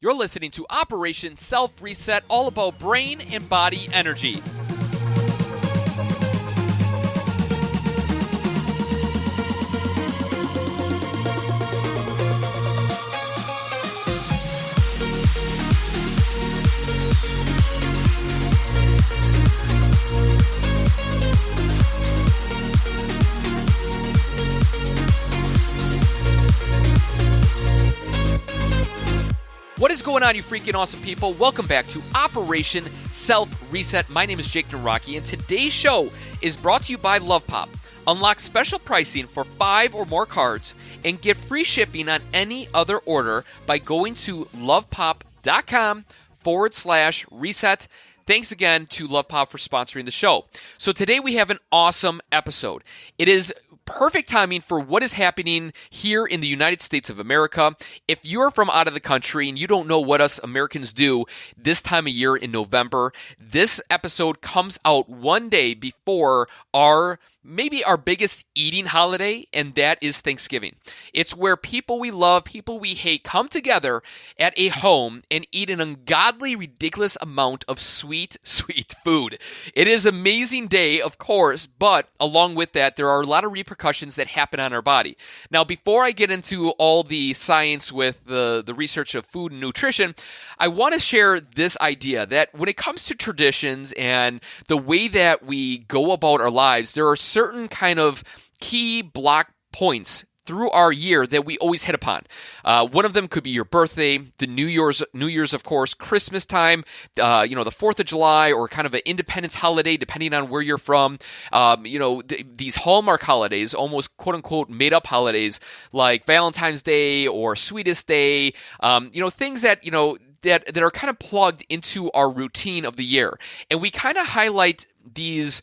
You're listening to Operation Self Reset, all about brain and body energy. What is going on, you freaking awesome people? Welcome back to Operation Self Reset. My name is Jake Naraki, and today's show is brought to you by Love Pop. Unlock special pricing for 5 or more cards and get free shipping on any other order by going to lovepop.com/reset. Thanks again to Love Pop for sponsoring the show. So today we have an awesome episode. It is perfect timing for what is happening here in the United States of America. If you're from out of the country and you don't know what us Americans do this time of year in November, this episode comes out one day before maybe our biggest eating holiday, and that is Thanksgiving. It's where people we love, people we hate come together at a home and eat an ungodly, ridiculous amount of sweet, sweet food. It is an amazing day, of course, but along with that, there are a lot of repercussions that happen on our body. Now, before I get into all the science with the research of food and nutrition, I want to share this idea that when it comes to traditions and the way that we go about our lives, there are certain kind of key block points through our year that we always hit upon. One of them could be your birthday, the New Year's, of course, Christmas time, the 4th of July, or kind of an independence holiday, depending on where you're from. These Hallmark holidays, almost quote-unquote made-up holidays, like Valentine's Day or Sweetest Day, things that, that are kind of plugged into our routine of the year. And we kind of highlight these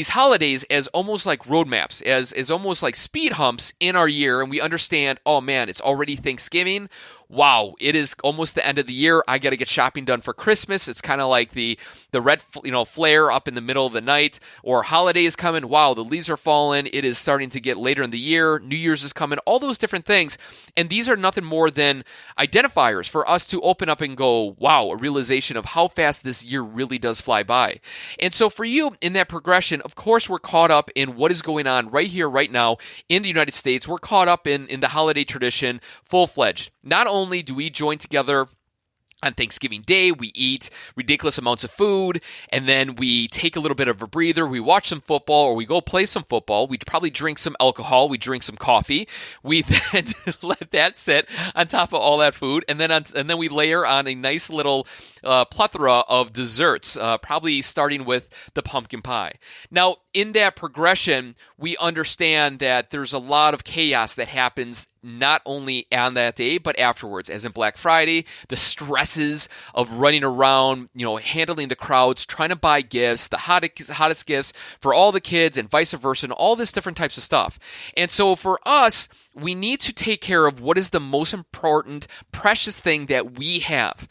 holidays as almost like roadmaps, as almost like speed humps in our year, and we understand, oh man, it's already Thanksgiving. Wow, it is almost the end of the year. I got to get shopping done for Christmas. It's kind of like the red flare up in the middle of the night, or holiday is coming. Wow, the leaves are falling. It is starting to get later in the year. New Year's is coming. All those different things, and these are nothing more than identifiers for us to open up and go, wow, a realization of how fast this year really does fly by. And so for you in that progression, of course, we're caught up in what is going on right here, right now in the United States. We're caught up in the holiday tradition full-fledged. Not only do we join together on Thanksgiving Day, we eat ridiculous amounts of food, and then we take a little bit of a breather, we watch some football, or we go play some football, we probably drink some alcohol, we drink some coffee, we then let that sit on top of all that food, and then we layer on a nice little plethora of desserts, probably starting with the pumpkin pie. Now, in that progression, we understand that there's a lot of chaos that happens not only on that day, but afterwards, as in Black Friday, the stresses of running around, handling the crowds, trying to buy gifts, the hottest gifts for all the kids, and vice versa, and all this different types of stuff. And so for us, we need to take care of what is the most important, precious thing that we have.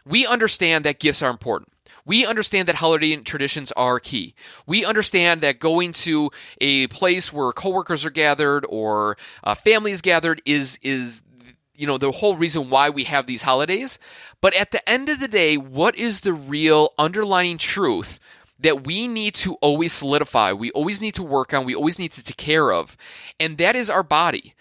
We understand that gifts are important. We understand that holiday traditions are key. We understand that going to a place where coworkers are gathered or families gathered is the whole reason why we have these holidays. But at the end of the day, what is the real underlying truth that we need to always solidify, we always need to work on, we always need to take care of? And that is our body.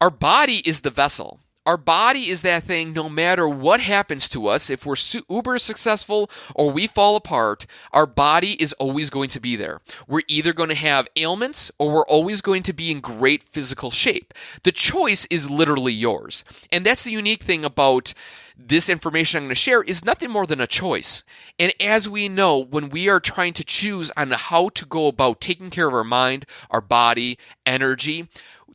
Our body is the vessel. Our body is that thing, no matter what happens to us, if we're uber successful or we fall apart, our body is always going to be there. We're either going to have ailments or we're always going to be in great physical shape. The choice is literally yours. And that's the unique thing about this information I'm going to share is nothing more than a choice. And as we know, when we are trying to choose on how to go about taking care of our mind, our body, energy,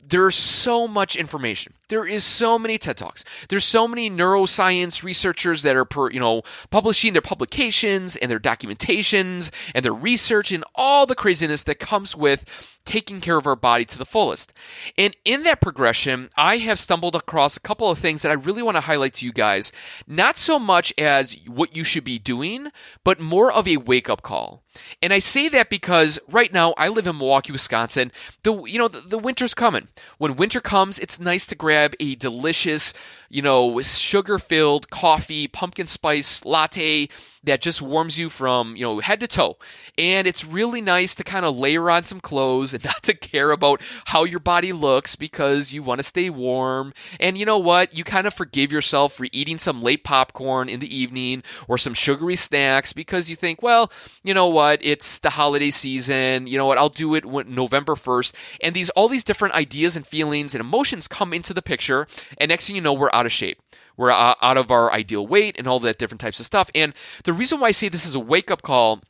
there's so much information. There is so many TED Talks. There's so many neuroscience researchers that are publishing their publications and their documentations and their research and all the craziness that comes with taking care of our body to the fullest. And in that progression, I have stumbled across a couple of things that I really want to highlight to you guys, not so much as what you should be doing, but more of a wake-up call. And I say that because right now I live in Milwaukee, Wisconsin. The winter's coming. When winter comes, it's nice to grab a delicious, sugar-filled coffee, pumpkin spice latte that just warms you from, head to toe. And it's really nice to kind of layer on some clothes and not to care about how your body looks because you want to stay warm. And you know what? You kind of forgive yourself for eating some late popcorn in the evening or some sugary snacks because you think, well, you know what? It's the holiday season. You know what? I'll do it November 1st. And all these different ideas and feelings and emotions come into the picture. And next thing you know, we're out of shape. We're out of our ideal weight and all that different types of stuff. And the reason why I say this is a wake-up call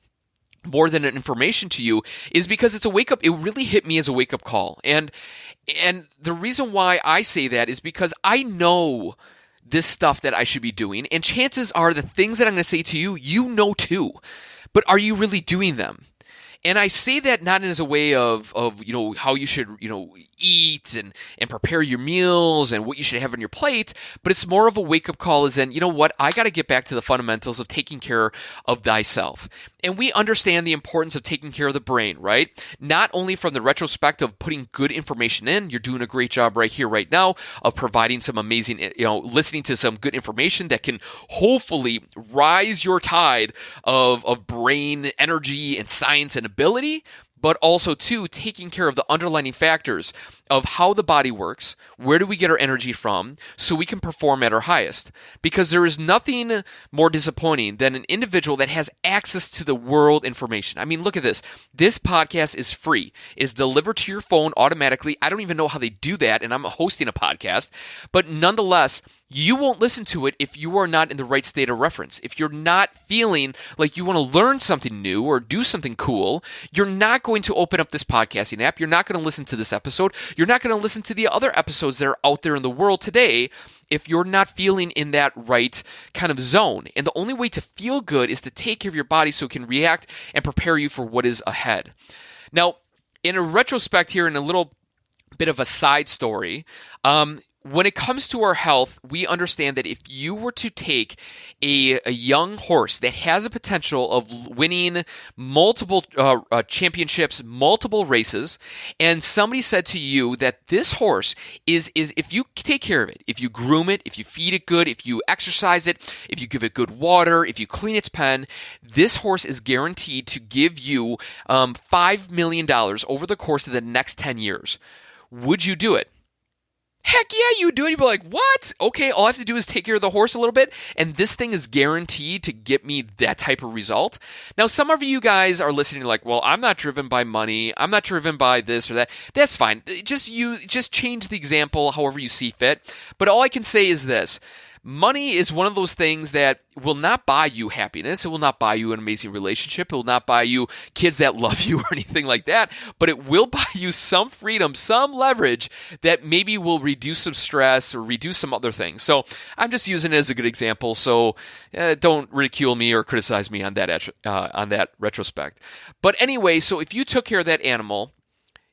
more than an information to you is because it's a wake-up. It really hit me as a wake-up call. And the reason why I say that is because I know this stuff that I should be doing. And chances are the things that I'm going to say to you, you know too. But are you really doing them? And I say that not as a way of how you should eat and prepare your meals and what you should have on your plate, but it's more of a wake-up call as in, you know what, I got to get back to the fundamentals of taking care of thyself. And we understand the importance of taking care of the brain, right? Not only from the retrospect of putting good information in, you're doing a great job right here, right now, of providing some amazing, listening to some good information that can hopefully rise your tide of brain energy and science and ability, but also, too, taking care of the underlying factors of how the body works, where do we get our energy from, so we can perform at our highest. Because there is nothing more disappointing than an individual that has access to the world information. I mean, look at this. This podcast is free. It's delivered to your phone automatically. I don't even know how they do that, and I'm hosting a podcast. But nonetheless, you won't listen to it if you are not in the right state of reference. If you're not feeling like you want to learn something new or do something cool, you're not going to open up this podcasting app. You're not going to listen to this episode. You're not going to listen to the other episodes that are out there in the world today if you're not feeling in that right kind of zone. And the only way to feel good is to take care of your body so it can react and prepare you for what is ahead. Now, in a retrospect here, in a little bit of a side story, when it comes to our health, we understand that if you were to take a young horse that has a potential of winning multiple championships, multiple races, and somebody said to you that this horse is if you take care of it, if you groom it, if you feed it good, if you exercise it, if you give it good water, if you clean its pen, this horse is guaranteed to give you $5 million over the course of the next 10 years. Would you do it? Heck yeah, you do it. You'd be like, what? Okay, all I have to do is take care of the horse a little bit, and this thing is guaranteed to get me that type of result. Now, some of you guys are listening like, well, I'm not driven by money. I'm not driven by this or that. That's fine. Just change the example however you see fit. But all I can say is this. Money is one of those things that will not buy you happiness. It will not buy you an amazing relationship. It will not buy you kids that love you or anything like that. But it will buy you some freedom, some leverage that maybe will reduce some stress or reduce some other things. So I'm just using it as a good example. So don't ridicule me or criticize me on that retrospect. But anyway, so if you took care of that animal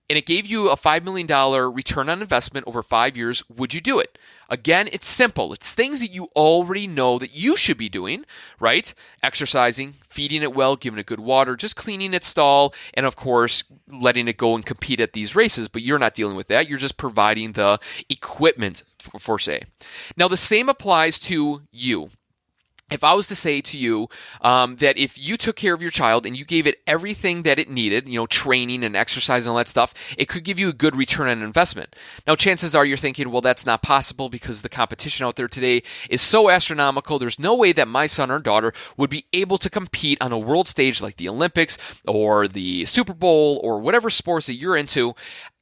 and it gave you a $5 million return on investment over 5 years, would you do it? Again, it's simple. It's things that you already know that you should be doing, right? Exercising, feeding it well, giving it good water, just cleaning its stall, and of course, letting it go and compete at these races. But you're not dealing with that. You're just providing the equipment, for say. Now, the same applies to you. If I was to say to you that if you took care of your child and you gave it everything that it needed, training and exercise and all that stuff, it could give you a good return on investment. Now, chances are you're thinking, well, that's not possible because the competition out there today is so astronomical. There's no way that my son or daughter would be able to compete on a world stage like the Olympics or the Super Bowl or whatever sports that you're into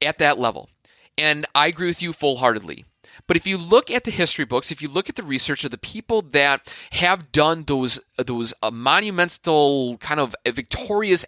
at that level. And I agree with you full-heartedly. But if you look at the history books, if you look at the research of the people that have done those monumental kind of victorious,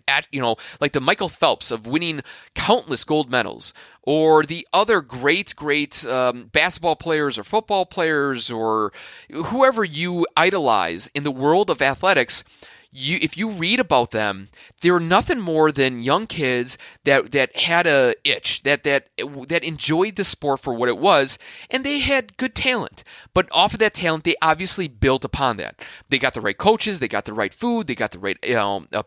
like the Michael Phelps of winning countless gold medals, or the other great basketball players or football players or whoever you idolize in the world of athletics, if you read about them, they're nothing more than young kids that had a itch, that enjoyed the sport for what it was, and they had good talent. But off of that talent, they obviously built upon that. They got the right coaches, they got the right food, they got the right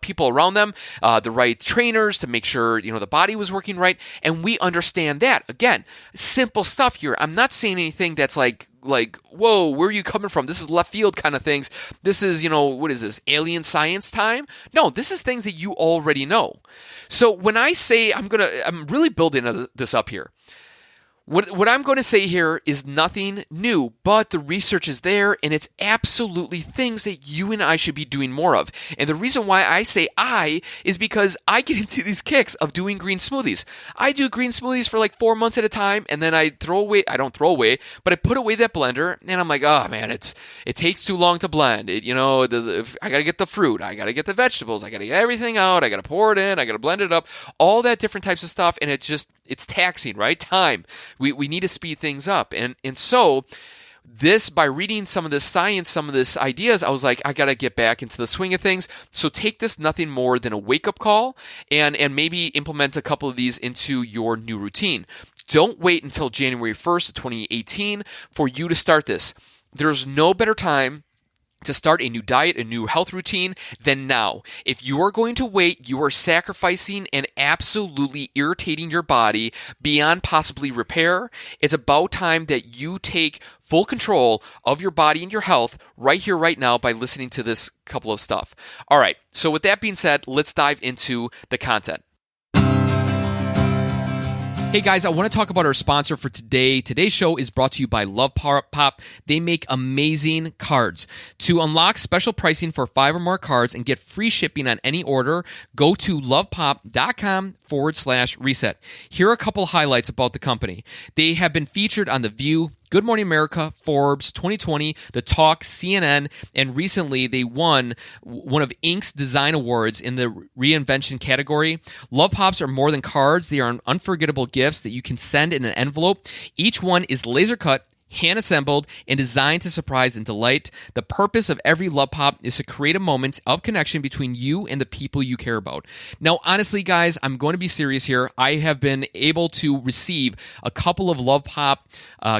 people around them, the right trainers to make sure the body was working right, and we understand that. Again, simple stuff here. I'm not saying anything that's like like, whoa, where are you coming from? This is left field kind of things. This is, what is this, alien science time? No, this is things that you already know. So when I say I'm really building this up here. What I'm going to say here is nothing new, but the research is there, and it's absolutely things that you and I should be doing more of. And the reason why I say is because I get into these kicks of doing green smoothies. I do green smoothies for like 4 months at a time, and then I don't throw away, but I put away that blender, and I'm like, oh man, it takes too long to blend. I got to get the fruit, I got to get the vegetables, I got to get everything out, I got to pour it in, I got to blend it up, all that different types of stuff, and it's taxing, right? Time. We need to speed things up. And so by reading some of this science, some of this ideas, I was like, I got to get back into the swing of things. So take this nothing more than a wake-up call and maybe implement a couple of these into your new routine. Don't wait until January 1st of 2018 for you to start this. There's no better time to start a new diet, a new health routine than now. If you are going to wait, you are sacrificing and absolutely irritating your body beyond possibly repair. It's about time that you take full control of your body and your health right here, right now by listening to this couple of stuff. All right, so with that being said, let's dive into the content. Hey guys, I want to talk about our sponsor for today. Today's show is brought to you by Love Pop. They make amazing cards. To unlock special pricing for 5 or more cards and get free shipping on any order, go to lovepop.com/reset. Here are a couple highlights about the company. They have been featured on The View, Good Morning America, Forbes, 2020, The Talk, CNN, and recently they won one of Inc.'s Design Awards in the reinvention category. Love Pops are more than cards. They are unforgettable gifts that you can send in an envelope. Each one is laser cut, hand-assembled, and designed to surprise and delight. The purpose of every Love Pop is to create a moment of connection between you and the people you care about. Now, honestly, guys, I'm going to be serious here. I have been able to receive a couple of Love Pop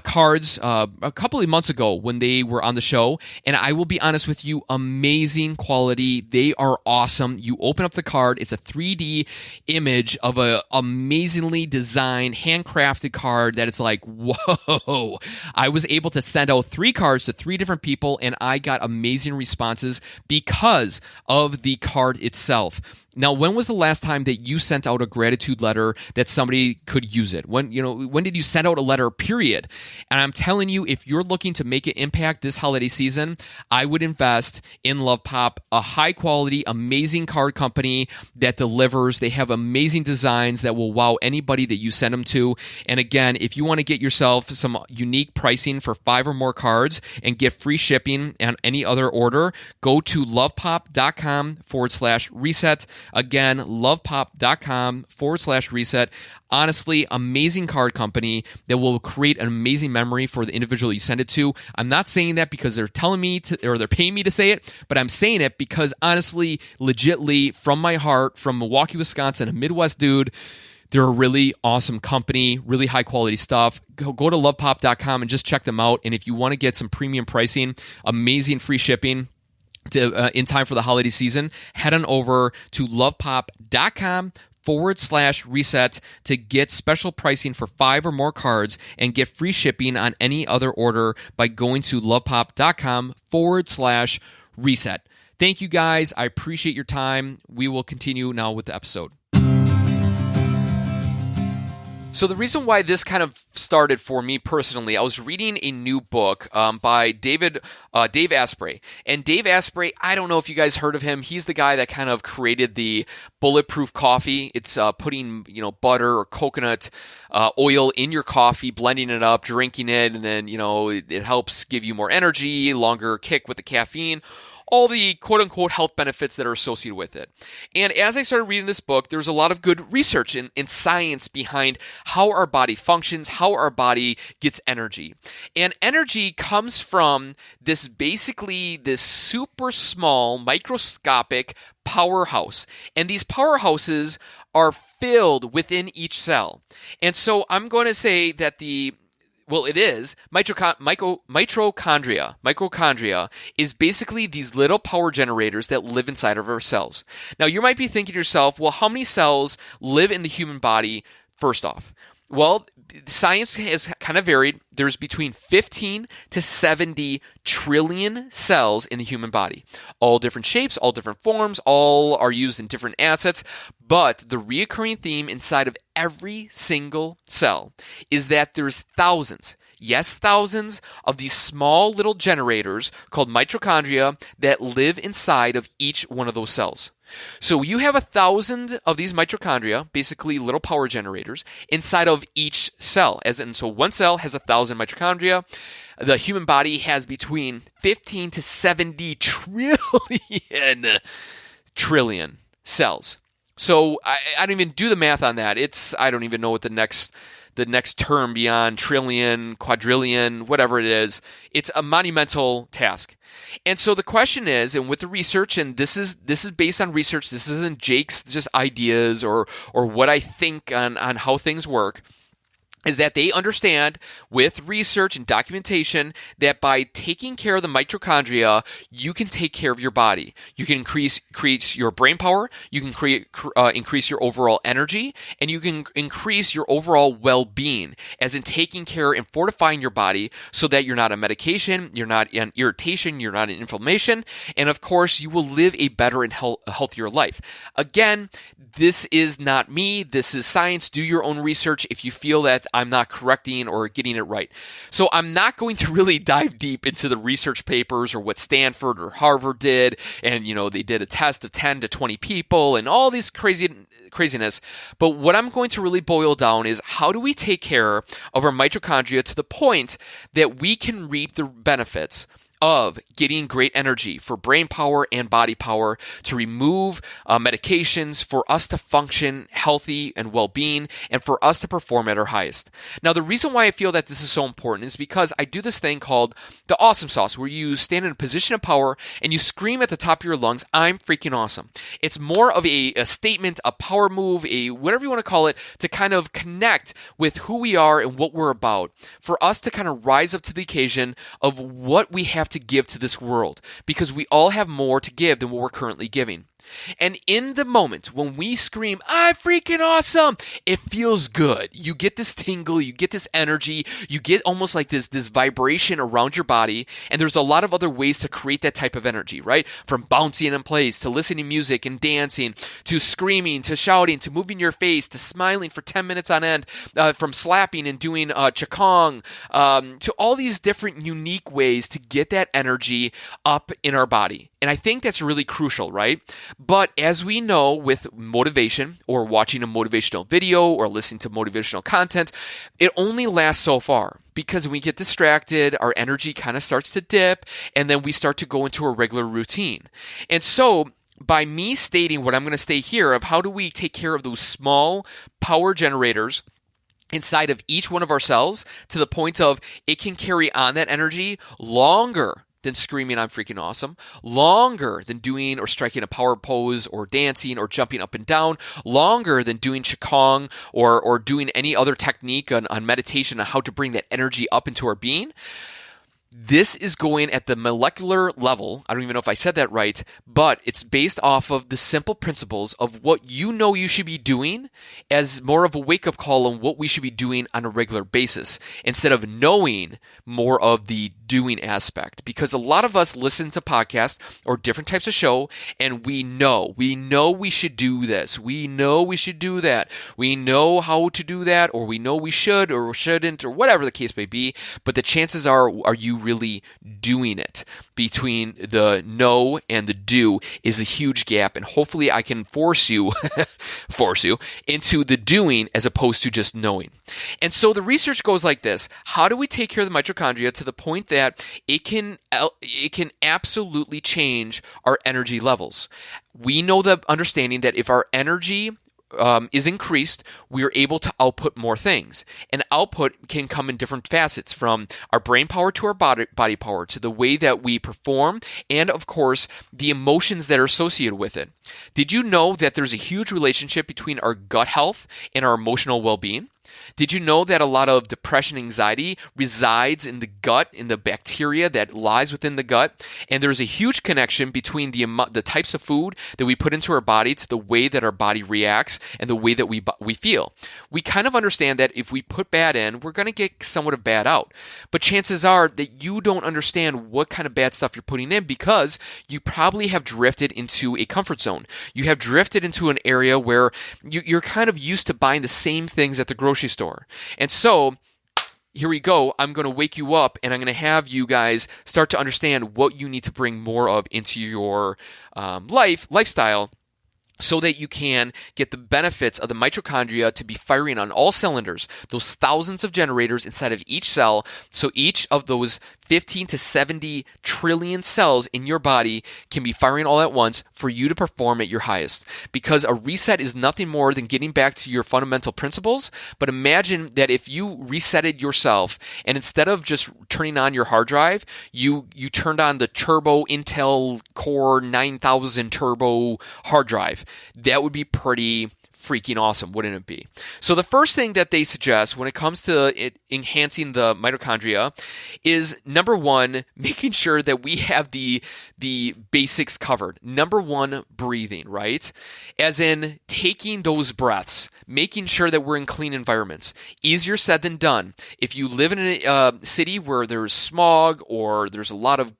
cards a couple of months ago when they were on the show, and I will be honest with you, amazing quality. They are awesome. You open up the card, it's a 3D image of an amazingly designed, handcrafted card that it's like, whoa. I was able to send out 3 cards to 3 different people, and I got amazing responses because of the card itself. Now, when was the last time that you sent out a gratitude letter that somebody could use it? When did you send out a letter, period? And I'm telling you, if you're looking to make an impact this holiday season, I would invest in Love Pop, a high-quality, amazing card company that delivers. They have amazing designs that will wow anybody that you send them to. And again, if you want to get yourself some unique pricing for 5 or more cards and get free shipping on any other order, go to lovepop.com/reset. Again, lovepop.com/reset. Honestly, amazing card company that will create an amazing memory for the individual you send it to. I'm not saying that because they're telling me to, or they're paying me to say it, but I'm saying it because honestly, legitly, from my heart, from Milwaukee, Wisconsin, a Midwest dude, they're a really awesome company, really high quality stuff. Go to lovepop.com and just check them out. And if you want to get some premium pricing, amazing free shipping, in time for the holiday season, head on over to lovepop.com/reset to get special pricing for 5 or more cards and get free shipping on any other order by going to lovepop.com/reset. Thank you guys. I appreciate your time. We will continue now with the episode. So the reason why this kind of started for me personally, I was reading a new book by Dave Asprey. And Dave Asprey, I don't know if you guys heard of him. He's the guy that kind of created the bulletproof coffee. It's putting butter or coconut oil in your coffee, blending it up, drinking it, and then it helps give you more energy, longer kick with the caffeine. All the quote-unquote health benefits that are associated with it. And as I started reading this book, there's a lot of good research and science behind how our body functions, how our body gets energy. And energy comes from this super small, microscopic powerhouse. And these powerhouses are filled within each cell. And so I'm going to say that it is mitochondria. Mitochondria is basically these little power generators that live inside of our cells. Now, you might be thinking to yourself, well, how many cells live in the human body first off? Well, science has kind of varied. There's between 15 to 70 trillion cells in the human body. All different shapes, all different forms, all are used in different assets. But the reoccurring theme inside of every single cell is that there's thousands, yes, thousands of these small little generators called mitochondria that live inside of each one of those cells. So you have 1,000 of these mitochondria, basically little power generators, inside of each cell. So one cell has 1,000 mitochondria. The human body has between 15 to 70 trillion cells. So I don't even do the math on that. I don't even know what the next term beyond trillion, quadrillion, whatever it is. It's a monumental task. And so the question is, and with the research, and this is based on research, this isn't Jake's just ideas or what I think on how things work, is that they understand with research and documentation that by taking care of the mitochondria, you can take care of your body. You can increase your brain power, you can increase your overall energy, and you can increase your overall well-being, as in taking care and fortifying your body so that you're not on medication, you're not in irritation, you're not in inflammation, and of course, you will live a better and healthier life. Again, this is not me, this is science. Do your own research if you feel that I'm not correcting or getting it right. So I'm not going to really dive deep into the research papers or what Stanford or Harvard did, and they did a test of 10 to 20 people and all this craziness. But what I'm going to really boil down is, how do we take care of our mitochondria to the point that we can reap the benefits of getting great energy for brain power and body power, to remove medications, for us to function healthy and well-being, and for us to perform at our highest. Now, the reason why I feel that this is so important is because I do this thing called the awesome sauce, where you stand in a position of power and you scream at the top of your lungs, "I'm freaking awesome." It's more of a statement, a power move, a whatever you want to call it, to kind of connect with who we are and what we're about, for us to kind of rise up to the occasion of what we have to give to this world, because we all have more to give than what we're currently giving. And in the moment when we scream, "I'm freaking awesome," it feels good. You get this tingle, you get this energy, you get almost like this vibration around your body. And there's a lot of other ways to create that type of energy, right? From bouncing in place, to listening to music and dancing, to screaming, to shouting, to moving your face, to smiling for 10 minutes on end, from slapping and doing qigong, to all these different unique ways to get that energy up in our body. And I think that's really crucial, right? But as we know with motivation, or watching a motivational video or listening to motivational content, it only lasts so far, because when we get distracted, our energy kind of starts to dip, and then we start to go into a regular routine. And so by me stating what I'm going to state here of how do we take care of those small power generators inside of each one of our cells, to the point of it can carry on that energy longer than screaming, "I'm freaking awesome," longer than doing or striking a power pose or dancing or jumping up and down, longer than doing qigong or doing any other technique on meditation on how to bring that energy up into our being. This is going at the molecular level. I don't even know if I said that right, but it's based off of the simple principles of what you know you should be doing, as more of a wake-up call on what we should be doing on a regular basis, instead of knowing more of the doing aspect. Because a lot of us listen to podcasts or different types of show, and we know we should do this. We know we should do that. We know how to do that, or we know we should or shouldn't, or whatever the case may be. But the chances are you really doing it? Between the know and the do is a huge gap, and hopefully I can force you into the doing as opposed to just knowing. And so the research goes like this: how do we take care of the mitochondria to the point that it can absolutely change our energy levels? We know the understanding that if our energy is increased, we are able to output more things. And output can come in different facets, from our brain power to our body power, to the way that we perform, and of course, the emotions that are associated with it. Did you know that there's a huge relationship between our gut health and our emotional well-being? Did you know that a lot of depression and anxiety resides in the gut, in the bacteria that lies within the gut? And there's a huge connection between the types of food that we put into our body to the way that our body reacts and the way that we feel. We kind of understand that if we put bad in, we're going to get somewhat of bad out. But chances are that you don't understand what kind of bad stuff you're putting in because you probably have drifted into a comfort zone. You have drifted into an area where you're kind of used to buying the same things at the grocery store. And so here we go. I'm going to wake you up and I'm going to have you guys start to understand what you need to bring more of into your lifestyle, so that you can get the benefits of the mitochondria to be firing on all cylinders, those thousands of generators inside of each cell. So each of those 15 to 70 trillion cells in your body can be firing all at once for you to perform at your highest. Because a reset is nothing more than getting back to your fundamental principles. But imagine that if you resetted yourself and instead of just turning on your hard drive, you turned on the turbo Intel Core 9000 turbo hard drive. That would be pretty freaking awesome, wouldn't it be? So the first thing that they suggest when it comes to enhancing the mitochondria is, number one, making sure that we have the basics covered. Number one, breathing, right? As in taking those breaths, making sure that we're in clean environments. Easier said than done. If you live in a city where there's smog or there's a lot of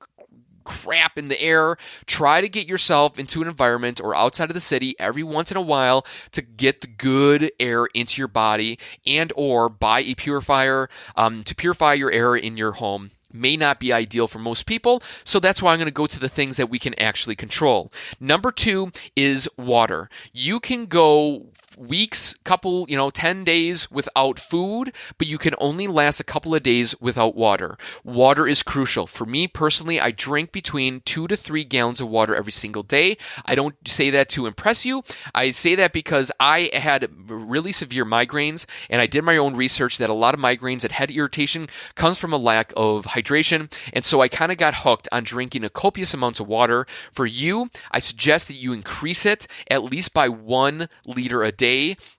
crap in the air, try to get yourself into an environment or outside of the city every once in a while to get the good air into your body, and or buy a purifier to purify your air in your home. May not be ideal for most people, so that's why I'm going to go to the things that we can actually control. Number two is water. You can go weeks, 10 days without food, but you can only last a couple of days without water. Water is crucial. For me personally, I drink between 2 to 3 gallons of water every single day. I don't say that to impress you. I say that because I had really severe migraines, and I did my own research that a lot of migraines and head irritation comes from a lack of hydration, and so I kind of got hooked on drinking a copious amounts of water. For you, I suggest that you increase it at least by 1 liter a day.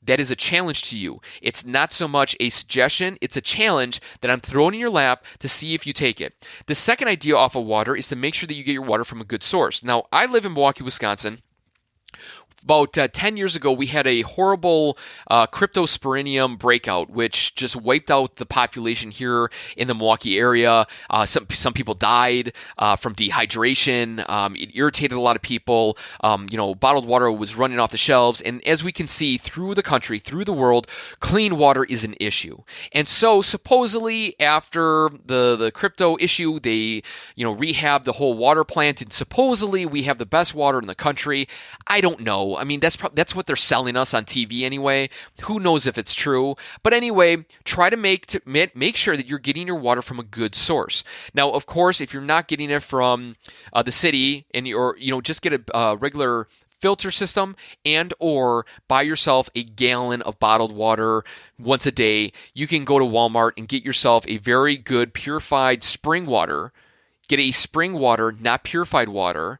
That is a challenge to you. It's not so much a suggestion, it's a challenge that I'm throwing in your lap to see if you take it. The second idea off of water is to make sure that you get your water from a good source. Now, I live in Milwaukee, Wisconsin. About 10 years ago, we had a horrible cryptosporidium breakout, which just wiped out the population here in the Milwaukee area. Some people died from dehydration. It irritated a lot of people. Bottled water was running off the shelves. And as we can see through the country, through the world, clean water is an issue. And so supposedly after the crypto issue, they rehabbed the whole water plant, and supposedly we have the best water in the country. I don't know. I mean, that's what they're selling us on TV anyway. Who knows if it's true? But anyway, try to make sure that you're getting your water from a good source. Now, of course, if you're not getting it from the city, and just get a regular filter system, and or buy yourself a gallon of bottled water once a day. You can go to Walmart and get yourself a very good purified spring water. Get a spring water, not purified water,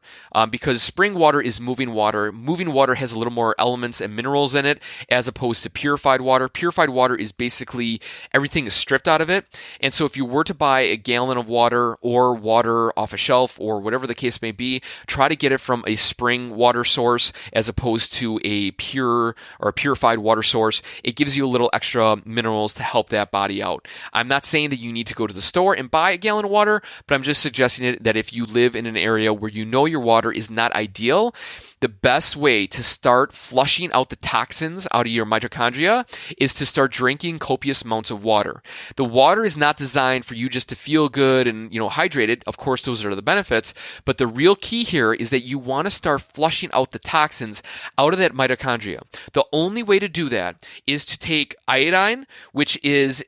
because spring water is moving water. Moving water has a little more elements and minerals in it as opposed to purified water. Purified water is basically everything is stripped out of it. And so if you were to buy a gallon of water or water off a shelf or whatever the case may be, try to get it from a spring water source as opposed to a pure or a purified water source. It gives you a little extra minerals to help that body out. I'm not saying that you need to go to the store and buy a gallon of water, but I'm just suggesting that if you live in an area where you know your water is not ideal, the best way to start flushing out the toxins out of your mitochondria is to start drinking copious amounts of water. The water is not designed for you just to feel good and hydrated. Of course, those are the benefits, but the real key here is that you want to start flushing out the toxins out of that mitochondria. The only way to do that is to take iodine, which is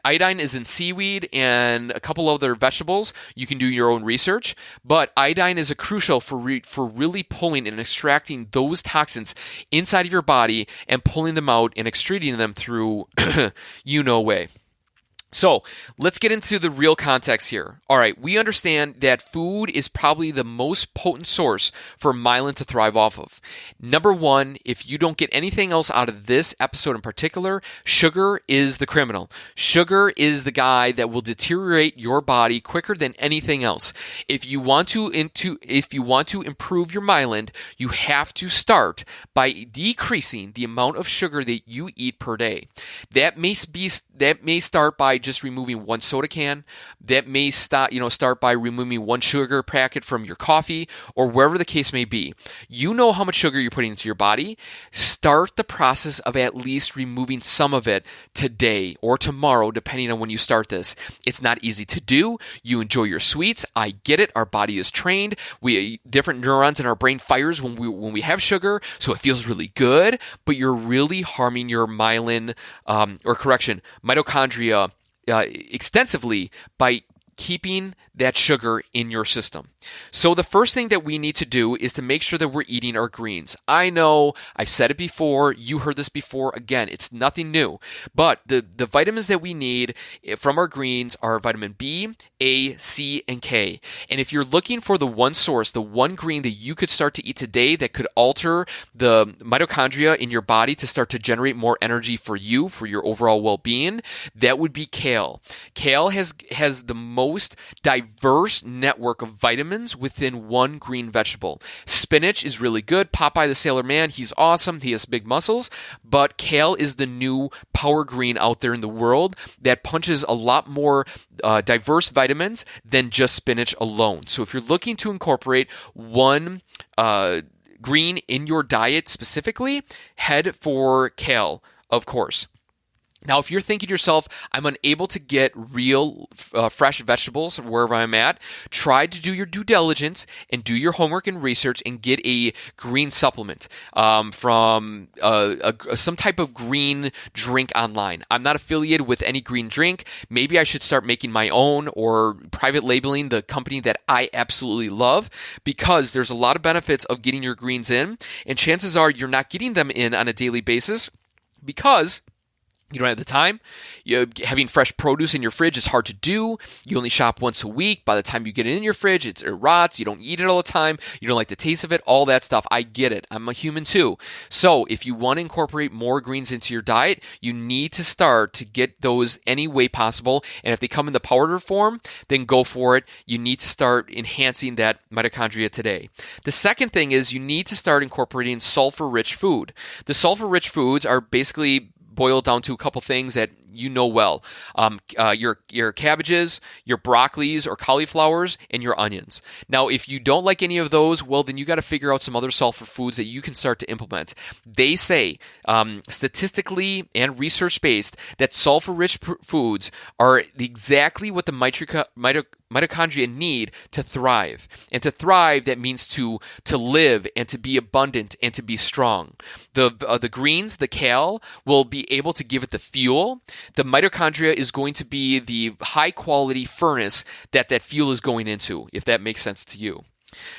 iodine is in seaweed and a couple other vegetables. You can do your own research, but iodine is crucial for really pulling and extracting those toxins inside of your body and pulling them out and excreting them through way. So let's get into the real context here. All right, we understand that food is probably the most potent source for myelin to thrive off of. Number one, if you don't get anything else out of this episode in particular, sugar is the criminal. Sugar is the guy that will deteriorate your body quicker than anything else. If you want to improve your myelin, you have to start by decreasing the amount of sugar that you eat per day. That may start by just removing one soda can. That may start by removing one sugar packet from your coffee, or wherever the case may be. You know how much sugar you're putting into your body. Start the process of at least removing some of it today or tomorrow, depending on when you start this. It's not easy to do. You enjoy your sweets. I get it. Our body is trained. Different neurons in our brain fires when we have sugar, so it feels really good. But you're really harming your mitochondria extensively by keeping that sugar in your system. So the first thing that we need to do is to make sure that we're eating our greens. I know I've said it before, you heard this before. Again, it's nothing new, but the vitamins that we need from our greens are vitamin B, A, C, and K. And if you're looking for the one source, the one green that you could start to eat today that could alter the mitochondria in your body to start to generate more energy for you, for your overall well-being, that would be kale. Kale has the most diverse network of vitamins within one green vegetable. Spinach is really good. Popeye the Sailor Man, he's awesome. He has big muscles. But kale is the new power green out there in the world that punches a lot more diverse vitamins than just spinach alone. So if you're looking to incorporate one green in your diet specifically, head for kale, of course. Now, if you're thinking to yourself, I'm unable to get real fresh vegetables wherever I'm at, try to do your due diligence and do your homework and research and get a green supplement from some type of green drink online. I'm not affiliated with any green drink. Maybe I should start making my own or private labeling the company that I absolutely love, because there's a lot of benefits of getting your greens in, and chances are you're not getting them in on a daily basis because you don't have the time. Having fresh produce in your fridge is hard to do. You only shop once a week. By the time you get it in your fridge, it rots. You don't eat it all the time. You don't like the taste of it, all that stuff. I get it. I'm a human too. So if you want to incorporate more greens into your diet, you need to start to get those any way possible. And if they come in the powder form, then go for it. You need to start enhancing that mitochondria today. The second thing is you need to start incorporating sulfur-rich food. The sulfur-rich foods are basically boiled down to a couple things that you know well. Your cabbages, your broccolis or cauliflowers, and your onions. Now, if you don't like any of those, well, then you got to figure out some other sulfur foods that you can start to implement. They say, statistically and research-based, that sulfur-rich foods are exactly what the mitochondria need to thrive. And to thrive, that means to live and to be abundant and to be strong. The greens, the kale, will be able to give it the fuel. The mitochondria is going to be the high-quality furnace that fuel is going into, if that makes sense to you.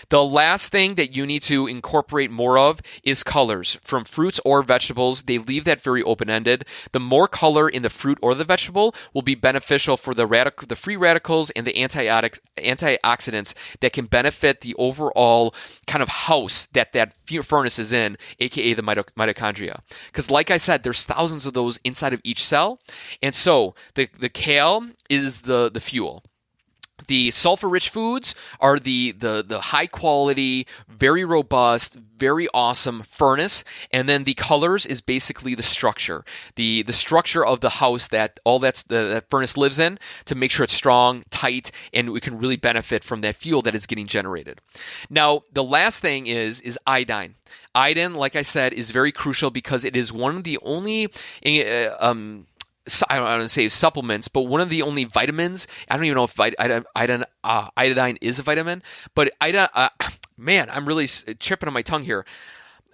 The last thing that you need to incorporate more of is colors from fruits or vegetables. They leave that very open-ended. The more color in the fruit or the vegetable will be beneficial for the free radicals and the antioxidants that can benefit the overall kind of house that furnace is in, aka the mitochondria. Because like I said, there's thousands of those inside of each cell. And so the kale is the fuel. The sulfur-rich foods are the high quality, very robust, very awesome furnace, and then the colors is basically the structure, the structure of the house that furnace lives in, to make sure it's strong, tight, and we can really benefit from that fuel that is getting generated. Now, the last thing is iodine. Iodine, like I said, is very crucial because it is one of the only I don't want to say supplements, but one of the only vitamins. I don't even know if iodine is a vitamin, but man, I'm really tripping on my tongue here.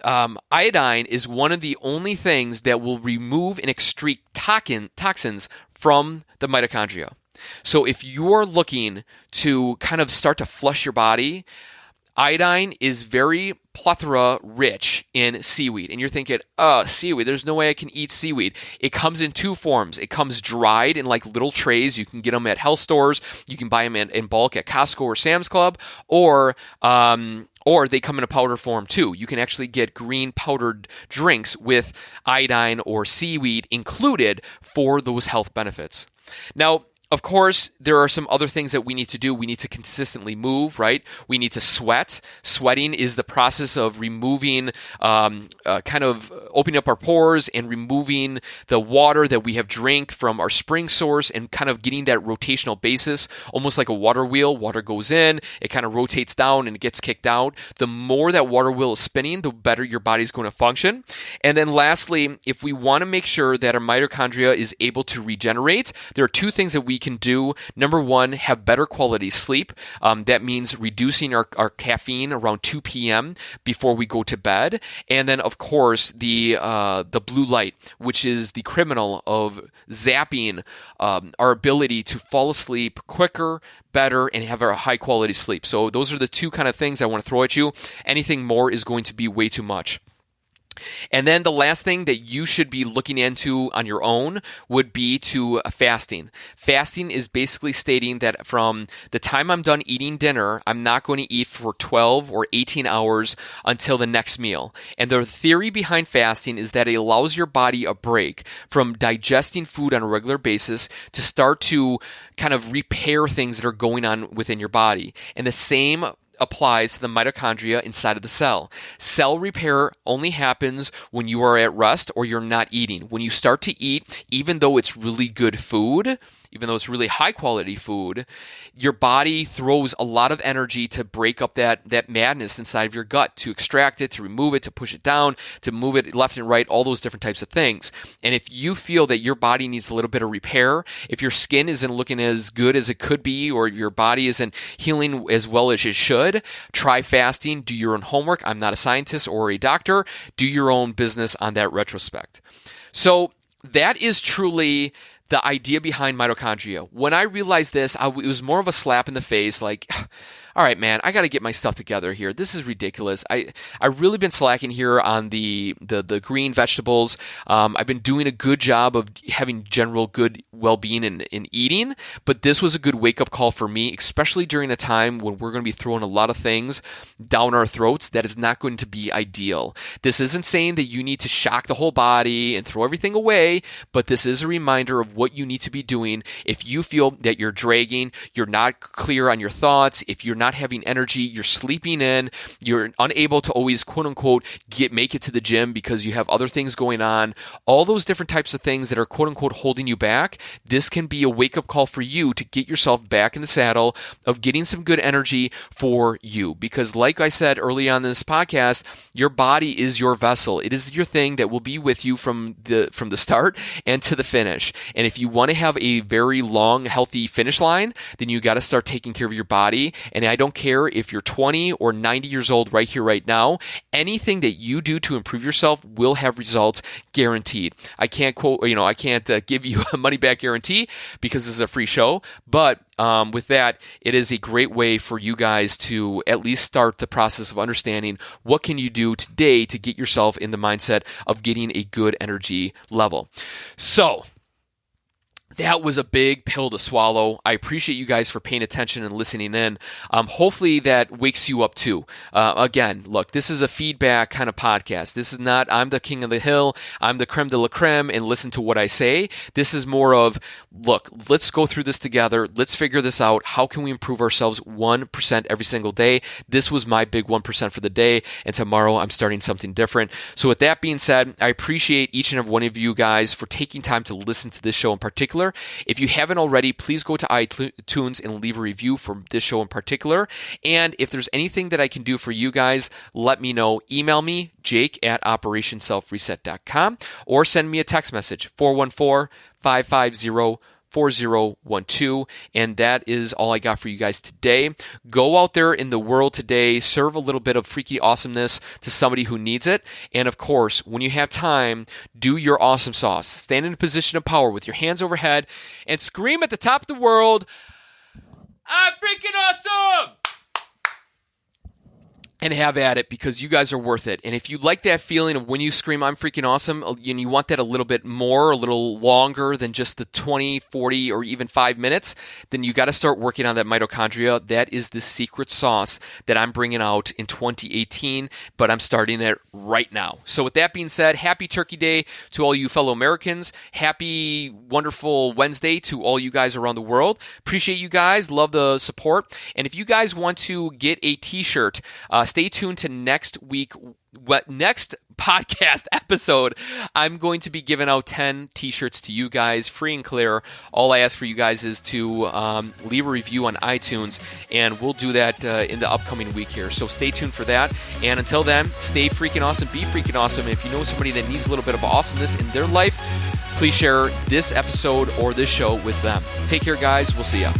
Iodine is one of the only things that will remove and excrete toxins from the mitochondria. So if you're looking to kind of start to flush your body, Iodine is very plethora rich in seaweed. And you're thinking, oh, seaweed, there's no way I can eat seaweed. It comes in two forms. It comes dried in like little trays. You can get them at health stores. You can buy them in bulk at Costco or Sam's Club, or they come in a powder form too. You can actually get green powdered drinks with iodine or seaweed included for those health benefits. Now, of course, there are some other things that we need to do. We need to consistently move, right? We need to sweat. Sweating is the process of removing, kind of opening up our pores and removing the water that we have drank from our spring source and kind of getting that rotational basis, almost like a water wheel. Water goes in, it kind of rotates down and it gets kicked out. The more that water wheel is spinning, the better your body's going to function. And then lastly, if we want to make sure that our mitochondria is able to regenerate, there are two things that we can do. Number one, have better quality sleep. That means reducing our caffeine around 2 p.m. before we go to bed. And then, of course, the blue light, which is the criminal of zapping our ability to fall asleep quicker, better, and have a high quality sleep. So those are the two kind of things I want to throw at you. Anything more is going to be way too much. And then the last thing that you should be looking into on your own would be to fasting. Fasting is basically stating that from the time I'm done eating dinner, I'm not going to eat for 12 or 18 hours until the next meal. And the theory behind fasting is that it allows your body a break from digesting food on a regular basis to start to kind of repair things that are going on within your body. And the same applies to the mitochondria inside of the cell. Cell repair only happens when you are at rest or you're not eating. When you start to eat, even though it's really good food, even though it's really high quality food, your body throws a lot of energy to break up that madness inside of your gut, to extract it, to remove it, to push it down, to move it left and right, all those different types of things. And if you feel that your body needs a little bit of repair, if your skin isn't looking as good as it could be, or your body isn't healing as well as it should, try fasting, do your own homework. I'm not a scientist or a doctor. Do your own business on that retrospect. So that is truly the idea behind mitochondria. When I realized this, it was more of a slap in the face, like, all right, man, I got to get my stuff together here. This is ridiculous. I've really been slacking here on the green vegetables. I've been doing a good job of having general good well-being in eating, but this was a good wake-up call for me, especially during a time when we're going to be throwing a lot of things down our throats that is not going to be ideal. This isn't saying that you need to shock the whole body and throw everything away, but this is a reminder of what you need to be doing if you feel that you're dragging, you're not clear on your thoughts, if you're not having energy, you're sleeping in, you're unable to always quote unquote make it to the gym because you have other things going on, all those different types of things that are quote unquote holding you back. This can be a wake up call for you to get yourself back in the saddle of getting some good energy for you. Because like I said early on in this podcast, your body is your vessel. It is your thing that will be with you from the start and to the finish. And if you want to have a very long, healthy finish line, then you got to start taking care of your body. And I don't care if you're 20 or 90 years old right here, right now. Anything that you do to improve yourself will have results guaranteed. I can't give you a money back guarantee because this is a free show. But with that, it is a great way for you guys to at least start the process of understanding what can you do today to get yourself in the mindset of getting a good energy level. So, that was a big pill to swallow. I appreciate you guys for paying attention and listening in. Hopefully that wakes you up too. Again, look, this is a feedback kind of podcast. This is not, I'm the king of the hill, I'm the creme de la creme, and listen to what I say. This is more of, look, let's go through this together. Let's figure this out. How can we improve ourselves 1% every single day? This was my big 1% for the day, and tomorrow I'm starting something different. So with that being said, I appreciate each and every one of you guys for taking time to listen to this show in particular. If you haven't already, please go to iTunes and leave a review for this show in particular. And if there's anything that I can do for you guys, let me know. Email me, jake@operationselfreset.com, or send me a text message, 414-550-4012, and that is all I got for you guys today. Go out there in the world today, serve a little bit of freaky awesomeness to somebody who needs it, and of course, when you have time, do your awesome sauce. Stand in a position of power with your hands overhead and scream at the top of the world, "I'm freaking awesome!" and have at it, because you guys are worth it. And if you like that feeling of when you scream, I'm freaking awesome, and you want that a little bit more, a little longer than just the 20, 40, or even 5 minutes, then you got to start working on that mitochondria. That is the secret sauce that I'm bringing out in 2018, but I'm starting it right now. So with that being said, happy Turkey Day to all you fellow Americans. Happy, wonderful Wednesday to all you guys around the world. Appreciate you guys. Love the support. And if you guys want to get a t-shirt, stay tuned to next podcast episode. I'm going to be giving out 10 t-shirts to you guys, free and clear. All I ask for you guys is to leave a review on iTunes, and we'll do that in the upcoming week here. So stay tuned for that. And until then, stay freaking awesome, be freaking awesome. If you know somebody that needs a little bit of awesomeness in their life, please share this episode or this show with them. Take care, guys. We'll see ya.